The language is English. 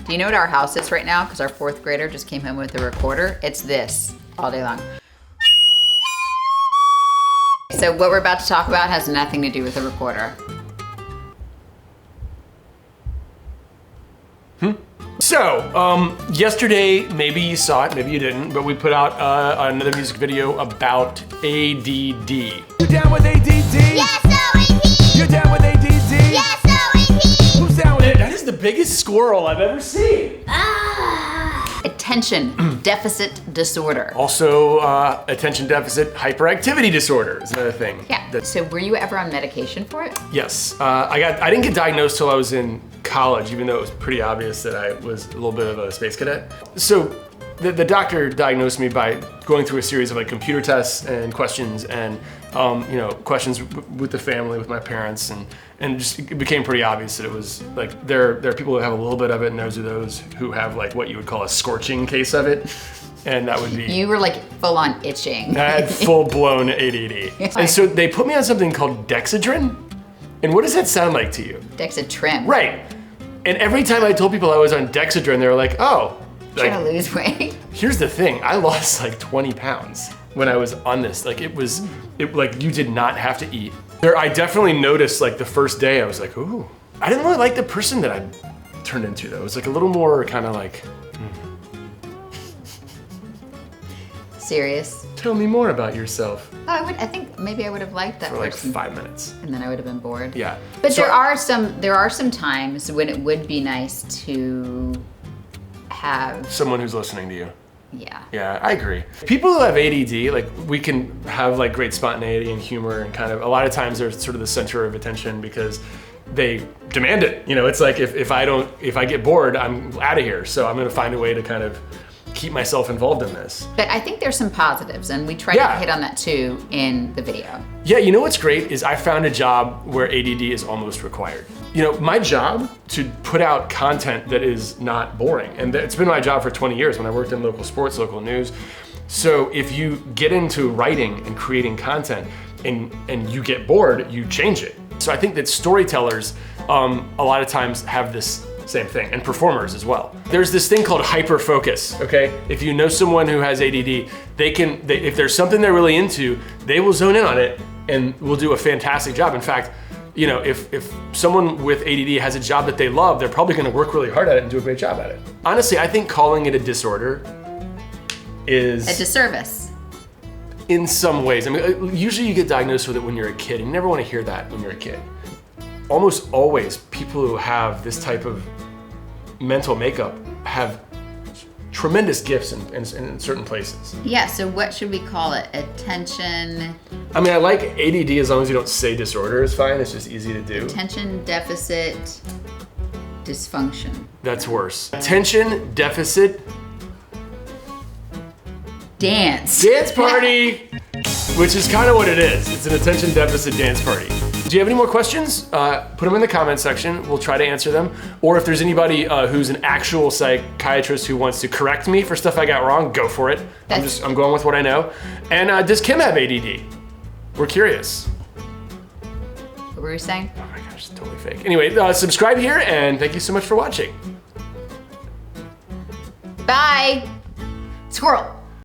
Do you know what our house is right now? Because our 4th grader just came home with a recorder. It's this all day long. So what we're about to talk about has nothing to do with a recorder. So, yesterday, maybe you saw it, maybe you didn't, but we put out another music video about A.D.D. You down with A.D.D? Yes, O.A.D. You down with A.D.D? Yes, O.A.D. Who's down with it? That is the biggest squirrel I've ever seen. Attention deficit disorder. Also, attention deficit hyperactivity disorder is another thing. Yeah. So were you ever on medication for it? Yes, I didn't get diagnosed till I was in college, even though it was pretty obvious that I was a little bit of a space cadet. So the doctor diagnosed me by going through a series of like computer tests and questions and questions with the family, with my parents, and just it became pretty obvious that it was like there are people who have a little bit of it, and those are those who have like what you would call a scorching case of it. And that would be... You were like full on itching. I had full-blown ADD. And so they put me on something called Dexedrine. And what does that sound like to you? Dexatrim. Right. And every time I told people I was on Dexedrine, they were like, oh. Trying to lose weight. Here's the thing, I lost like 20 pounds when I was on this. Like like you did not have to eat. I definitely noticed like the first day I was like, ooh. I didn't really like the person that I turned into though. It was like a little more kind of like, Serious. Tell me more about yourself. Oh, I think maybe I would have liked that for like person. 5 minutes. And then I would have been bored. Yeah. But so, there are some times when it would be nice to have someone who's listening to you. Yeah. Yeah, I agree. People who have ADD, like we can have like great spontaneity and humor and kind of, a lot of times they're sort of the center of attention because they demand it. You know, it's like if I get bored, I'm out of here. So I'm gonna find a way to kind of keep myself involved in this. But I think there's some positives, and we try to hit on that too in the video. Yeah, you know what's great is I found a job where ADD is almost required. You know, my job to put out content that is not boring, and it's been my job for 20 years when I worked in local sports, local news. So if you get into writing and creating content and you get bored, you change it. So I think that storytellers a lot of times have this same thing, and performers as well. There's this thing called hyper-focus, okay? If you know someone who has ADD, if there's something they're really into, they will zone in on it and will do a fantastic job. In fact, you know, if someone with ADD has a job that they love, they're probably gonna work really hard at it and do a great job at it. Honestly, I think calling it a disorder is a disservice. In some ways. I mean, usually you get diagnosed with it when you're a kid. You never wanna hear that when you're a kid. Almost always, people who have this type of mental makeup have tremendous gifts in certain places. Yeah, so what should we call it? Attention... I mean, I like ADD as long as you don't say disorder is fine. It's just easy to do. Attention deficit dysfunction. That's worse. Attention deficit... Dance. Dance party! Which is kind of what it is. It's an attention deficit dance party. Do you have any more questions? Put them in the comment section. We'll try to answer them. Or if there's anybody who's an actual psychiatrist who wants to correct me for stuff I got wrong, go for it. I'm going with what I know. And does Kim have ADD? We're curious. What were you saying? Oh my gosh, it's totally fake. Anyway, subscribe here and thank you so much for watching. Bye. Squirrel.